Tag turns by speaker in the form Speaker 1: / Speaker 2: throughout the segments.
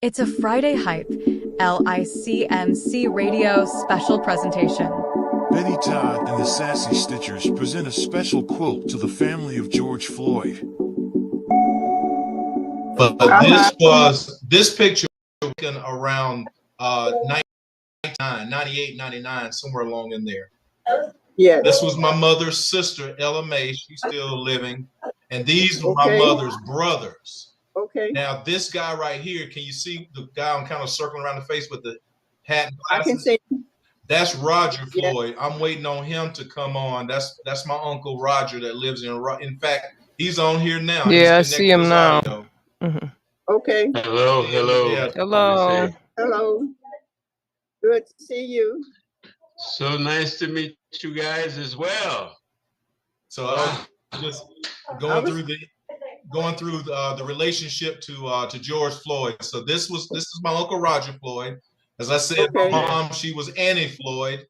Speaker 1: It's a Friday Hype, LICMC radio special presentation.
Speaker 2: Benny Todd and the Sassy Stitchers present a special quilt to the family of George Floyd.
Speaker 3: But this picture was taken around 98, 99, somewhere along in there.
Speaker 4: Yeah.
Speaker 3: This was my mother's sister, Ella Mae. She's still living. And these were my mother's brothers.
Speaker 4: Okay.
Speaker 3: Now, this guy right here, can you see the guy I'm kind of circling around the face with the hat and
Speaker 4: I
Speaker 3: glasses?
Speaker 4: can see.
Speaker 3: That's Roger Floyd. Yeah. I'm waiting on him to come on. That's my uncle Roger that lives in fact, he's on here now.
Speaker 5: Yeah, I see him now.
Speaker 4: Mm-hmm. Okay.
Speaker 5: Hello.
Speaker 3: Yeah.
Speaker 4: Hello. Good to see you.
Speaker 5: So nice to meet you guys as well.
Speaker 3: So I was just going through the relationship to George Floyd. So this is my uncle Roger Floyd. As I said, my mom, she was Annie Floyd.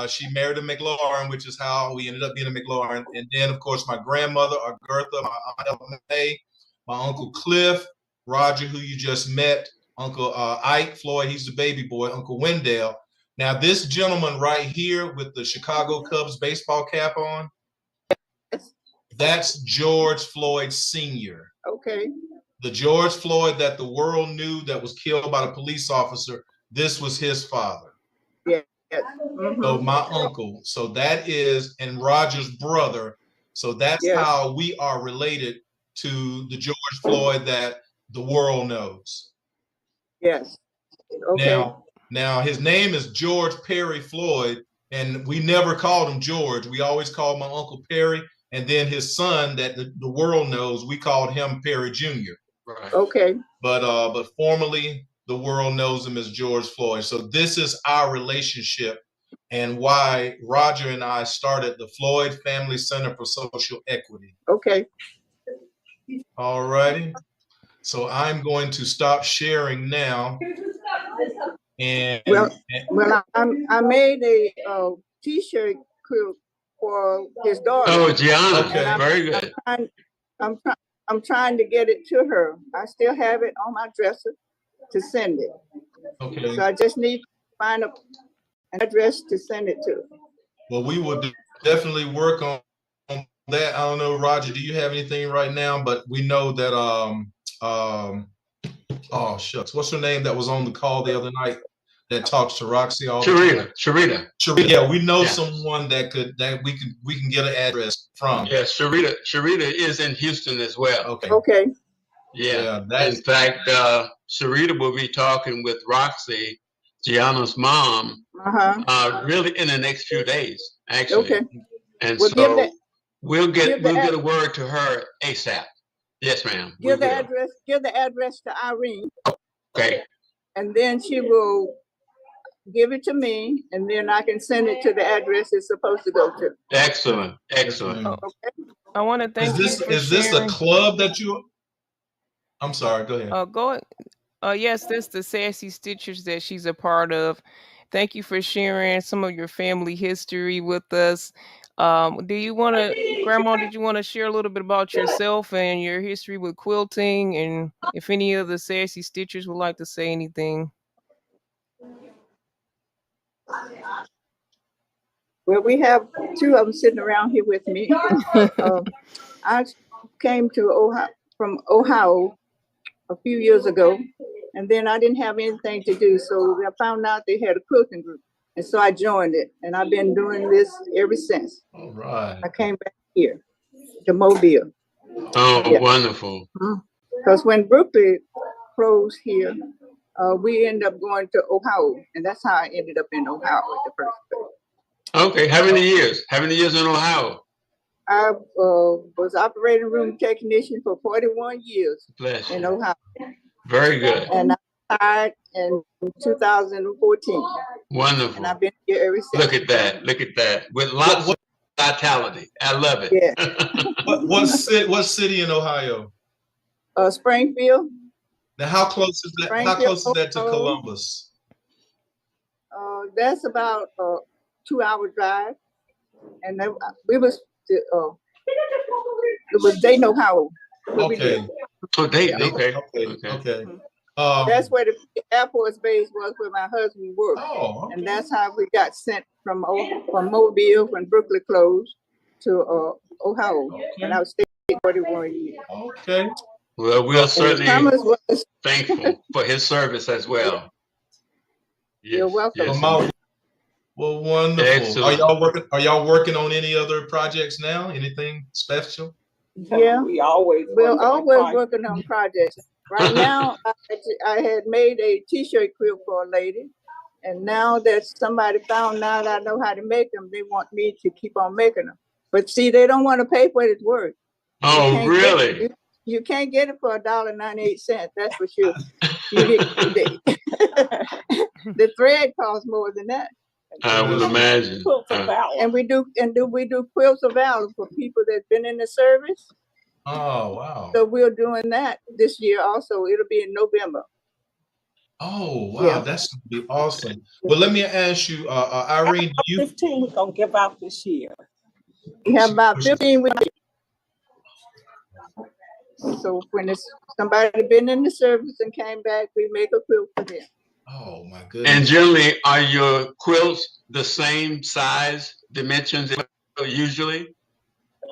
Speaker 3: She married a McLaurin, which is how we ended up being a McLaurin. And then, of course, my grandmother, Agatha, my aunt Ella Mae, my uncle Cliff, Roger, who you just met, Uncle Ike Floyd, he's the baby boy, Uncle Wendell. Now, this gentleman right here with the Chicago Cubs baseball cap on, that's George Floyd Sr.
Speaker 4: Okay.
Speaker 3: The George Floyd that the world knew that was killed by the police officer, this was his father.
Speaker 4: Yeah. Mm-hmm.
Speaker 3: So my uncle. So that is, and Roger's brother. So that's how we are related to the George Floyd that the world knows.
Speaker 4: Yes. Okay.
Speaker 3: Now his name is George Perry Floyd, and we never called him George. We always called my Uncle Perry, and then his son that the world knows, we called him Perry Jr.
Speaker 5: Right.
Speaker 4: Okay.
Speaker 3: But formally, the world knows him as George Floyd. So this is our relationship and why Roger and I started the Floyd Family Center for Social Equity.
Speaker 4: Okay.
Speaker 3: All righty. So I'm going to stop sharing now. And
Speaker 4: I made a T-shirt quilt for his daughter.
Speaker 5: Oh, Gianna.
Speaker 3: Okay.
Speaker 5: Very good.
Speaker 4: I'm trying to get it to her. I still have it on my dresser to send it.
Speaker 3: Okay.
Speaker 4: So I just need to find an address to send it to.
Speaker 3: Well, we will definitely work on that. I don't know, Roger, do you have anything right now? But we know that oh shucks, what's her name that was on the call the other night that talks to Roxy all the time?
Speaker 5: Sharita.
Speaker 3: Yeah, we know someone that we can get an address from.
Speaker 5: Yeah, Sharita is in Houston as well.
Speaker 4: Okay.
Speaker 5: Yeah. In fact, Sharita will be talking with Roxy, Gianna's mom, really in the next few days, actually.
Speaker 4: Okay.
Speaker 5: And so we'll get a word to her ASAP. Yes, ma'am.
Speaker 4: Give the address to Irene.
Speaker 5: Okay.
Speaker 4: And then she will give it to me, and then I can send it to the address it's supposed to go to.
Speaker 5: Excellent.
Speaker 4: Okay.
Speaker 5: I want to thank you for
Speaker 3: Is this a club that you? I'm sorry. Go ahead.
Speaker 5: Yes, this is the Sassy Stitchers that she's a part of. Thank you for sharing some of your family history with us. Grandma, did you want to share a little bit about yourself and your history with quilting, and if any of the Sassy Stitchers would like to say anything?
Speaker 4: Well, we have two of them sitting around here with me. I came to from Ohio a few years ago, and then I didn't have anything to do, so I found out they had a quilting group, and so I joined it, and I've been doing this ever since.
Speaker 3: All right.
Speaker 4: I came back here to Mobile.
Speaker 5: Oh, wonderful.
Speaker 4: Because when Brooklyn closed here, we ended up going to Ohio, and that's how I ended up in Ohio at the first place.
Speaker 5: Okay, how many years? How many years in Ohio?
Speaker 4: I was operating room technician for 41 years in Ohio.
Speaker 5: Very good.
Speaker 4: And I retired in 2014.
Speaker 5: Wonderful.
Speaker 4: And I've been here ever since.
Speaker 5: Look at that. With lots of vitality. I love it.
Speaker 4: Yeah.
Speaker 3: What city in Ohio?
Speaker 4: Springfield.
Speaker 3: Now, how close is that? How close is that to Columbus?
Speaker 4: That's about a 2-hour drive, and it was Dayton, Ohio.
Speaker 3: Okay.
Speaker 5: Oh, Dayton. Okay.
Speaker 3: Okay.
Speaker 4: That's where the Air Force Base was where my husband worked.
Speaker 3: Oh, okay.
Speaker 4: And that's how we got sent from Mobile when Brooklyn closed to Ohio.
Speaker 3: Okay.
Speaker 4: And I was staying 41 years.
Speaker 3: Okay.
Speaker 6: Well, we're certainly
Speaker 4: was,
Speaker 6: thankful for his service as well. Yes,
Speaker 4: You're welcome.
Speaker 6: yes,
Speaker 3: Well, wonderful.
Speaker 6: excellent.
Speaker 3: Are y'all working on any other projects now? Anything special?
Speaker 4: Yeah, we're always working on projects. Right now, I had made a T-shirt quilt for a lady, and now that somebody found out I know how to make them, they want me to keep on making them. But see, they don't want to pay for its work.
Speaker 6: Oh, really?
Speaker 4: You can't get it for $1.98. That's for sure. The thread costs more than that.
Speaker 6: I would imagine.
Speaker 4: And we do quilts of valor for people that've been in the service.
Speaker 3: Oh, wow.
Speaker 4: So we're doing that this year also. It'll be in November.
Speaker 3: Oh, wow. That's going to be awesome. Well, let me ask you, Irene,
Speaker 7: 15 we're going to give out this year.
Speaker 4: We have about 15 weeks. So when somebody been in the service and came back, we make a quilt for them.
Speaker 3: Oh, my goodness.
Speaker 6: And generally, are your quilts the same size, dimensions usually?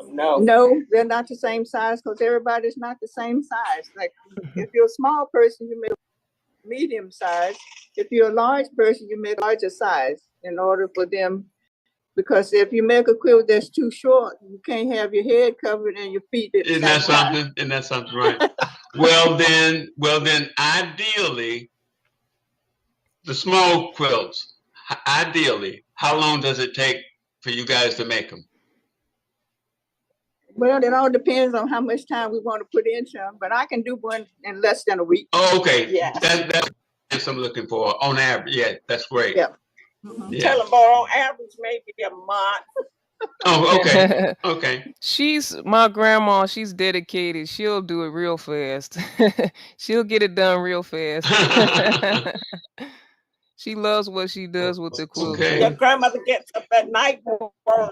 Speaker 4: No, they're not the same size because everybody's not the same size. Like if you're a small person, you make medium size. If you're a large person, you make larger size in order for them. Because if you make a quilt that's too short, you can't have your head covered and your feet.
Speaker 6: Isn't that something? Isn't that something, right? Well then, ideally, the small quilts. Ideally, how long does it take for you guys to make them?
Speaker 4: Well, it all depends on how much time we want to put into them, but I can do one in less than a week.
Speaker 6: Oh, okay.
Speaker 4: Yeah.
Speaker 6: That's what I'm looking for on average. Yeah, that's great.
Speaker 4: Yeah.
Speaker 6: Yeah.
Speaker 7: Tell them, on average, maybe a month.
Speaker 6: Oh, okay. Okay.
Speaker 5: She's my grandma. She's dedicated. She'll do it real fast. She'll get it done real fast. She loves what she does with the quilt.
Speaker 6: Okay.
Speaker 7: Your grandmother gets up at night for work.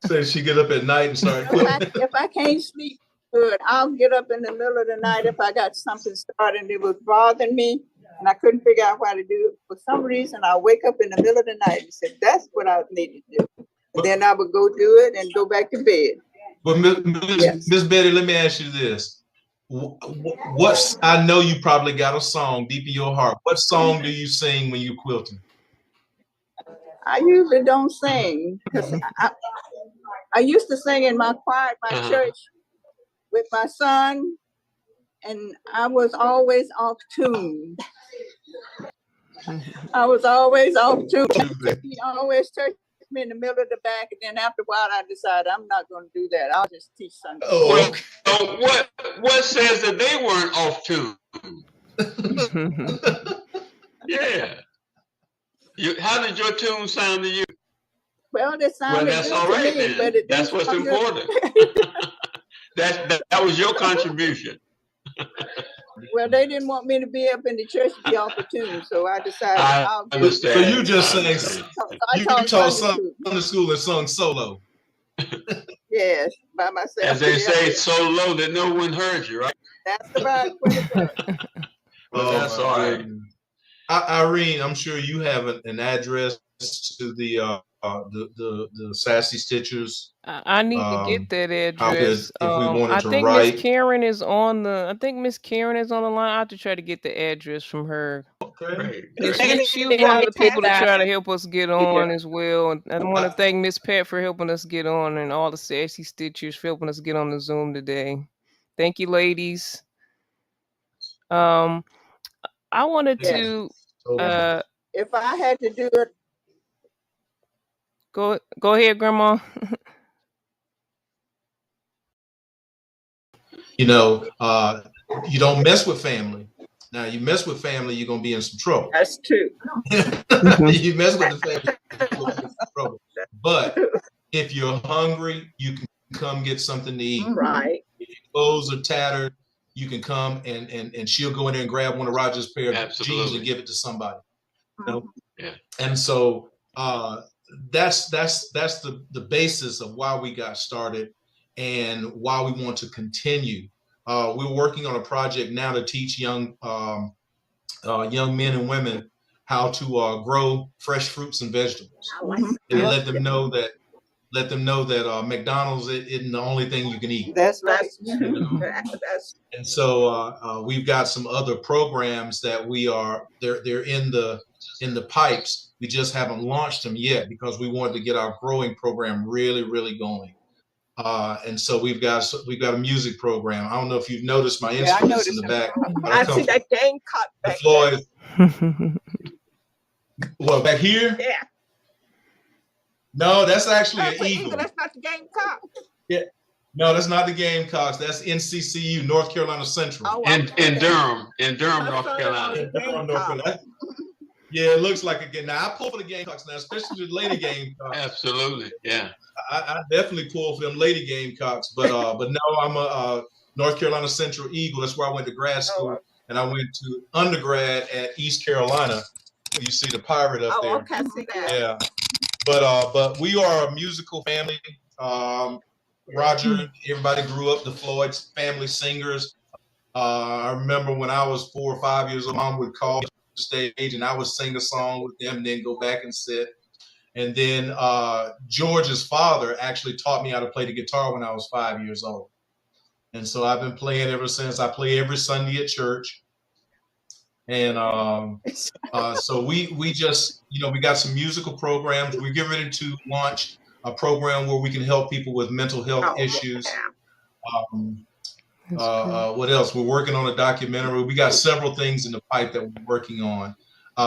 Speaker 3: So she get up at night and start quilting.
Speaker 4: If I can't sleep good, I'll get up in the middle of the night if I got something started and it was bothering me and I couldn't figure out how to do it. For some reason, I'll wake up in the middle of the night and say, that's what I need to do. And then I would go do it and go back to bed.
Speaker 3: But Miss Betty, let me ask you this. I know you probably got a song deep in your heart. What song do you sing when you're quilting?
Speaker 4: I usually don't sing because I used to sing in my choir at my church with my son, and I was always off tune. I was always off tune. He always touched me in the middle of the back, and then after a while, I decided I'm not going to do that. I'll just teach Sunday.
Speaker 6: Oh, so what says that they weren't off tune? Yeah. How did your tune sound to you?
Speaker 4: Well, it sounded
Speaker 6: that's
Speaker 4: good
Speaker 6: all right
Speaker 4: to me,
Speaker 6: then.
Speaker 4: but it
Speaker 6: that's what's important. That was your contribution.
Speaker 4: Well, they didn't want me to be up in the church to be off the tune, so I decided I'll do it.
Speaker 3: So you just sang. You taught Sunday school and sung solo.
Speaker 4: Yes, by myself.
Speaker 6: As they say, so low that no one heard you, right?
Speaker 4: That's about it.
Speaker 6: Well, that's all right.
Speaker 3: Irene, I'm sure you have an address to the Sassy Stitchers.
Speaker 5: I need to get that address.
Speaker 3: If we wanted
Speaker 5: I
Speaker 3: to
Speaker 5: think
Speaker 3: write.
Speaker 5: Miss Karen is on the. I think Miss Karen is on the line. I have to try to get the address from her.
Speaker 3: Okay.
Speaker 5: She was one of the people to try to help us get on as well. And I want to thank Miss Pat for helping us get on, and all the Sassy Stitchers for helping us get on the Zoom today. Thank you, ladies. I wanted to.
Speaker 4: If I had to do it.
Speaker 5: Go ahead, Grandma.
Speaker 3: You don't mess with family. Now, you mess with family, you're gonna be in some trouble.
Speaker 7: That's true.
Speaker 3: You mess with the family, you're gonna be in some trouble. But if you're hungry, you can come get something to eat.
Speaker 7: Right.
Speaker 3: If your clothes are tattered, you can come and she'll go in there and grab one of Roger's pair of jeans and give it to somebody. You know?
Speaker 6: Yeah.
Speaker 3: And so that's the basis of why we got started and why we want to continue we're working on a project now to teach young men and women how to grow fresh fruits and vegetables, and let them know that McDonald's isn't the only thing you can eat.
Speaker 4: That's right.
Speaker 3: And so we've got some other programs that they're in the pipes. We just haven't launched them yet because we wanted to get our growing program really, really going. And so we've got a music program. I don't know if you've noticed my instruments in the back.
Speaker 7: I see that Gamecock back
Speaker 3: Floyd. Well, back here?
Speaker 7: Yeah.
Speaker 3: No, that's actually
Speaker 7: That's
Speaker 3: an
Speaker 7: an
Speaker 3: eagle.
Speaker 7: That's not the Gamecock.
Speaker 3: Yeah. No, that's not the Gamecocks. That's NCCU, North Carolina Central.
Speaker 7: Oh,
Speaker 6: In Durham, North
Speaker 7: son
Speaker 6: Carolina.
Speaker 3: In Durham, North Carolina. Yeah, it looks like a game. Now I pull for the Gamecocks now, especially the Lady Gamecocks.
Speaker 6: Absolutely, yeah.
Speaker 3: I definitely pull for them Lady Gamecocks, but no, I'm a North Carolina Central Eagle. That's where I went to grad school, and I went to undergrad at East Carolina. You see the pirate up there.
Speaker 7: Oh, okay, I see that.
Speaker 3: Yeah, but we are a musical family. Roger, everybody grew up the Floyd family singers. I remember when I was 4 or 5 years old, Mom would call me to the stage, and I would sing a song with them, and then go back and sit. And then George's father actually taught me how to play the guitar when I was 5 years old. And so I've been playing ever since. I play every Sunday at church. And so we just, we got some musical programs. We're getting ready to launch a program where we can help people with mental health issues. What else? We're working on a documentary. We got several things in the pipe that we're working on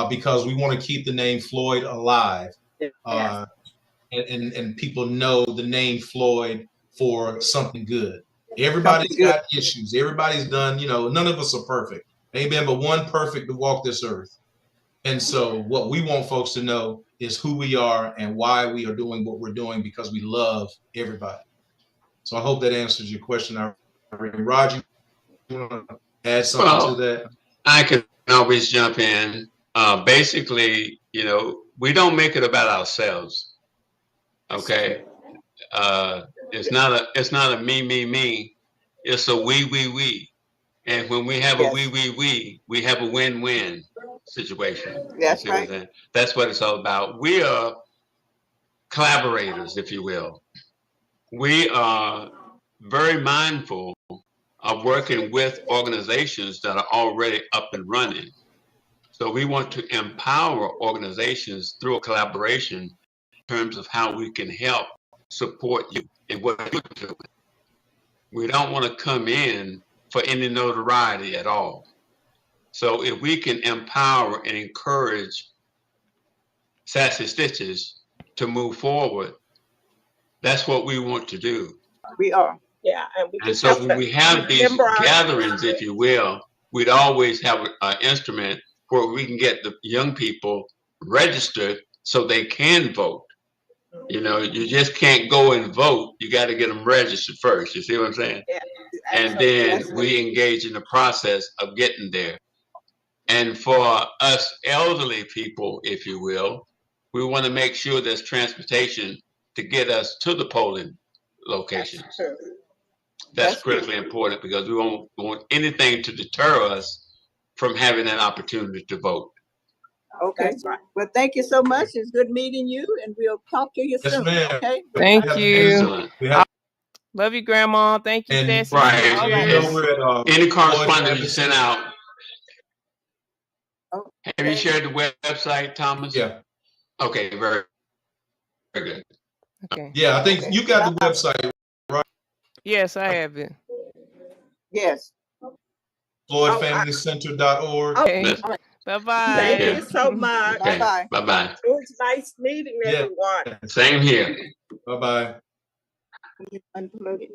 Speaker 3: because we want to keep the name Floyd alive. And people know the name Floyd for something good. Everybody's got issues. Everybody's done, none of us are perfect. Ain't been but one perfect to walk this earth. And so what we want folks to know is who we are and why we are doing what we're doing, because we love everybody. So I hope that answers your question. Roger, you want to add something to that?
Speaker 6: I can always jump in. Basically, we don't make it about ourselves. Okay. It's not a me. It's a we. And when we have a we have a win-win situation.
Speaker 4: That's right.
Speaker 6: That's what it's all about. We are collaborators, if you will. We are very mindful of working with organizations that are already up and running. So we want to empower organizations through a collaboration in terms of how we can help support you in what you're doing. We don't want to come in for any notoriety at all. So if we can empower and encourage Sassy Stitches to move forward, that's what we want to do.
Speaker 4: We are.
Speaker 7: Yeah.
Speaker 6: And so when we have these gatherings, if you will, we'd always have an instrument where we can get the young people registered so they can vote. You just can't go and vote. You got to get them registered first. You see what I'm saying?
Speaker 7: Yeah.
Speaker 6: And then we engage in the process of getting there. And for us elderly people, if you will, we want to make sure there's transportation to get us to the polling locations. That's critically important because we won't want anything to deter us from having an opportunity to vote.
Speaker 4: Okay. Well, thank you so much. It's good meeting you, and we'll talk to you soon.
Speaker 3: Ma'am.
Speaker 4: Okay.
Speaker 5: Thank you.
Speaker 6: Excellent.
Speaker 5: Love you, Grandma. Thank you, Sassy.
Speaker 6: Right. Any correspondence you sent out. Have you shared the website, Thomas?
Speaker 3: Yeah.
Speaker 6: Okay, very good.
Speaker 5: Okay.
Speaker 3: Yeah, I think you got the website, right?
Speaker 5: Yes, I have it.
Speaker 4: Yes.
Speaker 3: FloydFamilyCenter.org.
Speaker 5: Okay. Bye-bye.
Speaker 7: Thank you so much.
Speaker 6: Okay.
Speaker 4: Bye-bye.
Speaker 6: Bye-bye.
Speaker 7: It was nice meeting everyone.
Speaker 6: Same here.
Speaker 3: Bye-bye.
Speaker 4: Unplug it.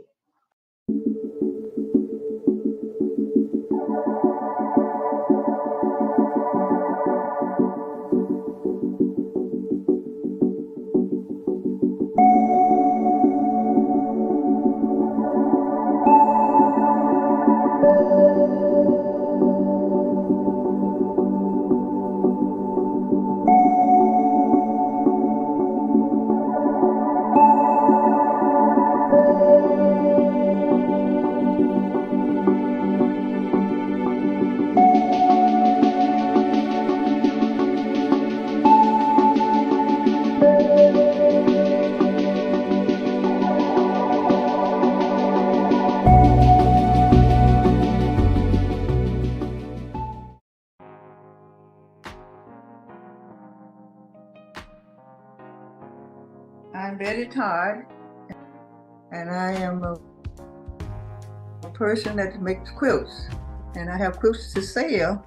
Speaker 4: I'm Betty Todd, and I am a person that makes quilts. And I have quilts for sale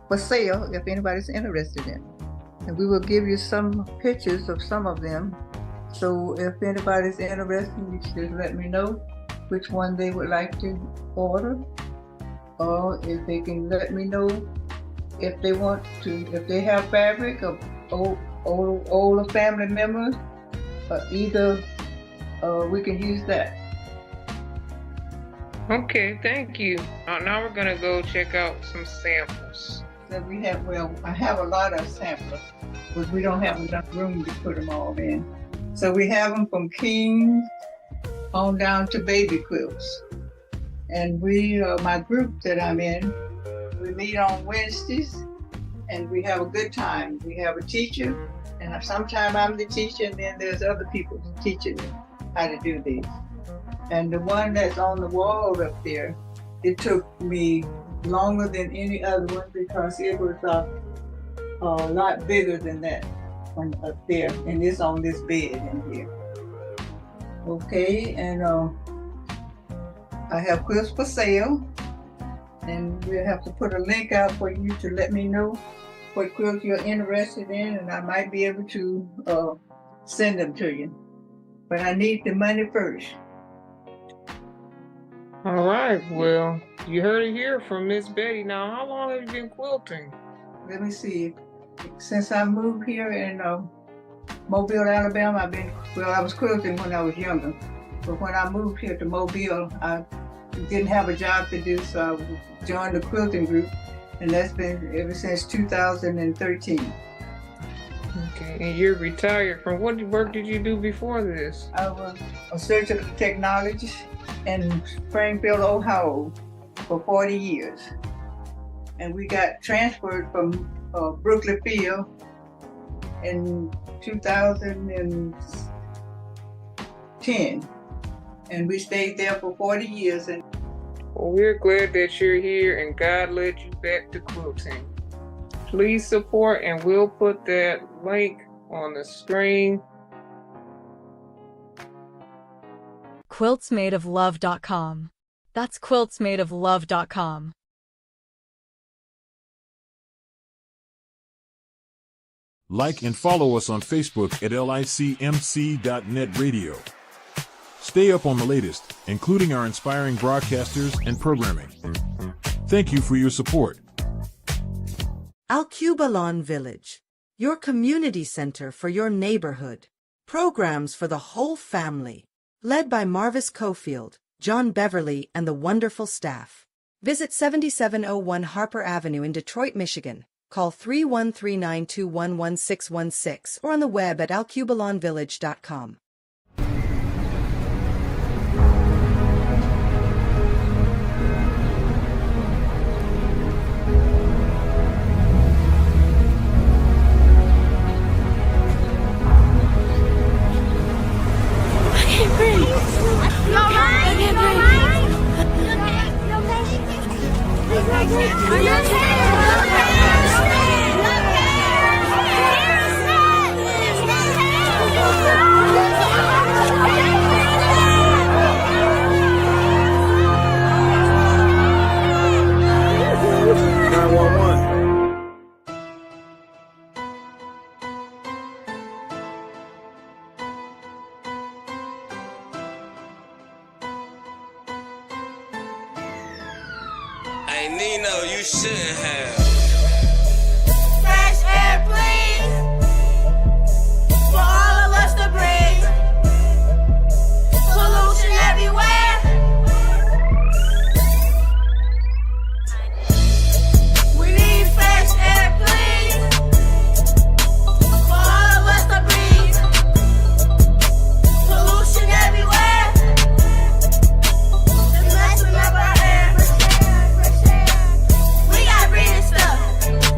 Speaker 4: if anybody's interested in. And we will give you some pictures of some of them. So if anybody's interested, you just let me know which one they would like to order. Or if they can let me know if they want to, if they have fabric of older family members, either we can use that.
Speaker 5: Okay, thank you. Now we're gonna go check out some samples.
Speaker 4: So we have, I have a lot of samples, but we don't have enough room to put them all in. So we have them from kings on down to baby quilts. And my group that I'm in, we meet on Wednesdays and we have a good time. We have a teacher, and sometimes I'm the teacher, and then there's other people teaching me how to do these. And the one that's on the wall up there, it took me longer than any other one because it was a lot bigger than that one up there, and it's on this bed in here. Okay, and I have quilts for sale, and we'll have to put a link out for you to let me know what quilts you're interested in, and I might be able to send them to you. But I need the money first.
Speaker 5: All right, well, you heard it here from Miss Betty. Now, how long have you been quilting?
Speaker 4: Let me see. Since I moved here in Mobile, Alabama, I was quilting when I was younger. But when I moved here to Mobile, I didn't have a job to do, so I joined the quilting group, and that's been ever since 2013.
Speaker 5: Okay, and you're retired. From what work did you do before this?
Speaker 4: I was a surgical technologist in Springfield, Ohio for 40 years. And we got transferred from Brooklyn Field in 2010. And we stayed there for 40 years. And
Speaker 5: well, we're glad that you're here and God led you back to quilting. Please support, and we'll put that link on the screen.
Speaker 1: quiltsmadeoflove.com. That's quiltsmadeoflove.com.
Speaker 2: Like and follow us on Facebook at licmc.net radio. Stay up on the latest, including our inspiring broadcasters and programming. Thank you for your support.
Speaker 8: Al-Qubalon Village, your community center for your neighborhood. Programs for the whole family. Led by Marvis Cofield, John Beverly, and the wonderful staff. Visit 7701 Harper Avenue in Detroit, Michigan. Call 313-921-1616 or on the web at alqubalonvillage.com.
Speaker 9: Hey Nino, you shouldn't have.
Speaker 10: Fresh air, please, for all of us to breathe. Pollution everywhere. We need fresh air, please, for all of us to breathe. Pollution everywhere. It's messing up our air. We got breathing stuff.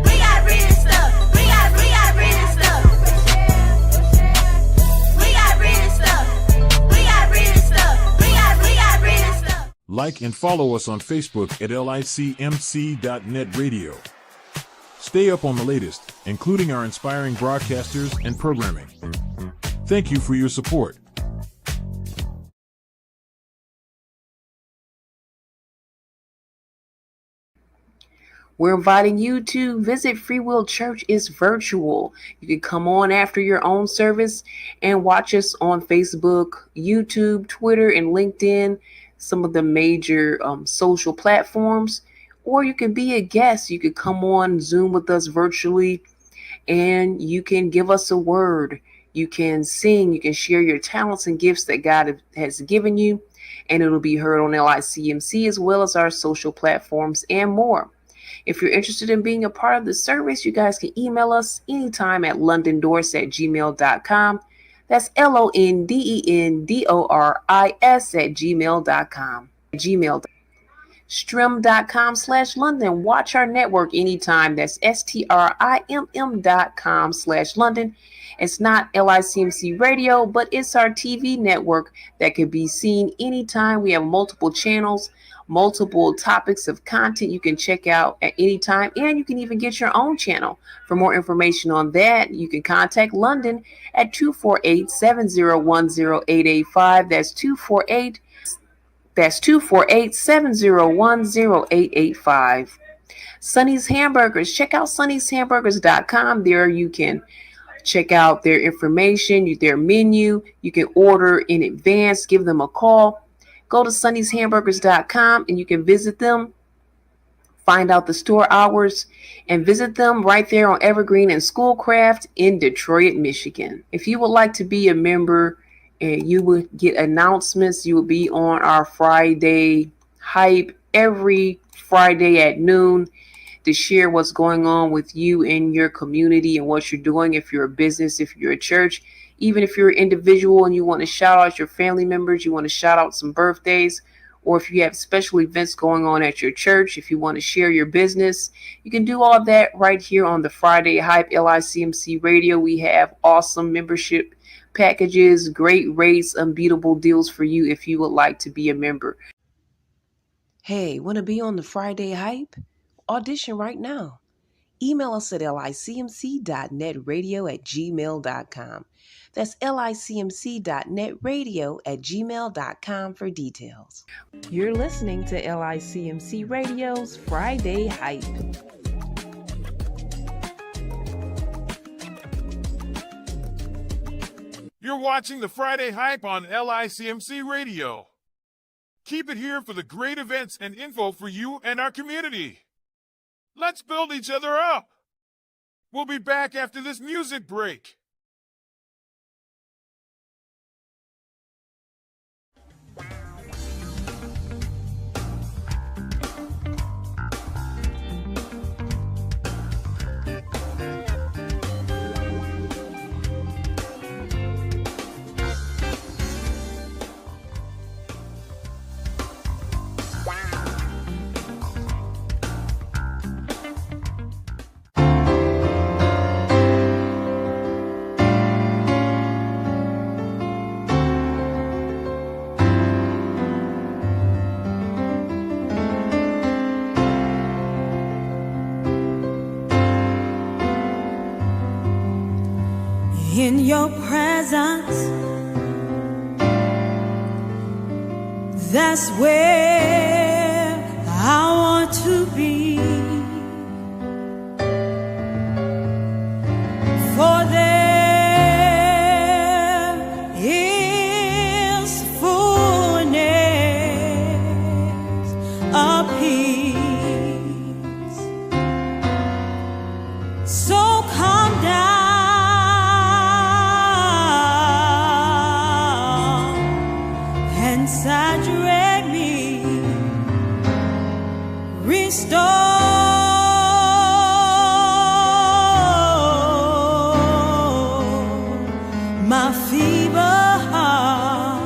Speaker 10: We got breathing stuff. We got breathing stuff. We got breathing stuff. We got breathing stuff. We got breathing stuff.
Speaker 2: Like and follow us on Facebook at licmc.net radio. Stay up on the latest, including our inspiring broadcasters and programming. Thank you for your support.
Speaker 11: We're inviting you to visit Free Will Church. It's virtual. You can come on after your own service and watch us on Facebook, YouTube, Twitter, and LinkedIn, some of the major social platforms. Or you can be a guest. You could come on Zoom with us virtually, and you can give us a word. You can sing. You can share your talents and gifts that God has given you, and it'll be heard on LICMC as well as our social platforms and more. If you're interested in being a part of the service, you guys can email us anytime at londendors@gmail.com. That's LONDENDORIS@gmail.com. Strim.com/London. Watch our network anytime. That's STRIMM.com/London. It's not LICMC radio, but it's our TV network that can be seen anytime. We have multiple channels, multiple topics of content you can check out at any time, and you can even get your own channel. For more information on that, you can contact London at 248-701-0885. That's 248-701-0885. Sonny's Hamburgers. Check out sunnyshamburgers.com. There you can check out their information, their menu. You can order in advance, give them a call. Go to sunnyshamburgers.com and you can visit them, find out the store hours, and visit them right there on Evergreen and Schoolcraft in Detroit, Michigan. If you would like to be a member and you will get announcements, you will be on our Friday hype every Friday at noon to share what's going on with you in your community and what you're doing. If you're a business, if you're a church, even if you're an individual and you want to shout out your family members, you want to shout out some birthdays, or if you have special events going on at your church, if you want to share your business, you can do all that right here on the Friday Hype LICMC Radio. We have awesome membership packages, great rates, unbeatable deals for you if you would like to be a member. Hey, want to be on the Friday Hype? Audition right now. Email us at licmc.netradio@gmail.com. That's licmc.netradio@gmail.com for details. You're listening to LICMC Radio's Friday Hype.
Speaker 2: You're watching the Friday Hype on LICMC Radio. Keep it here for the great events and info for you and our community. Let's build each other up. We'll be back after this music break.
Speaker 10: In your presence, that's where I want to be. For there is fullness of peace. So come down and saturate me, restore my feeble heart.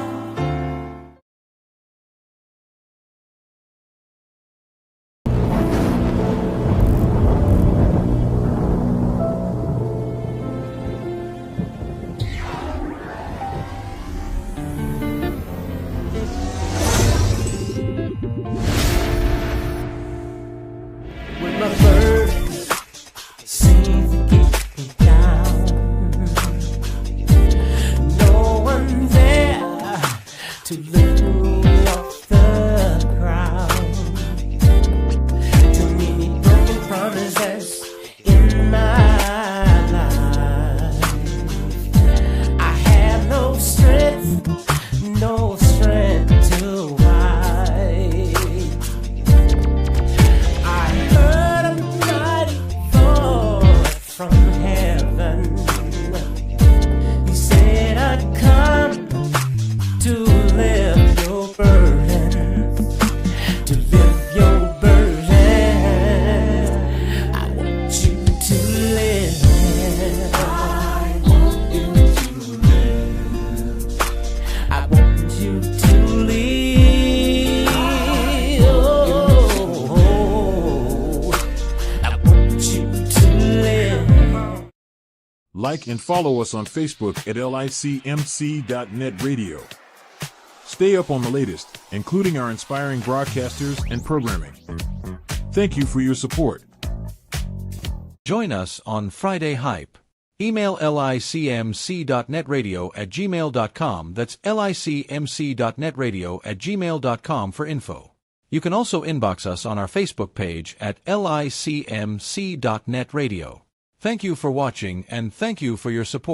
Speaker 2: Like and follow us on Facebook at licmc.net radio. Stay up on the latest, including our inspiring broadcasters and programming. Thank you for your support.
Speaker 12: Join us on Friday Hype. Email licmc.netradio@gmail.com. That's licmc.netradio@gmail.com for info. You can also inbox us on our Facebook page at licmc.netradio. Thank you for watching and thank you for your support.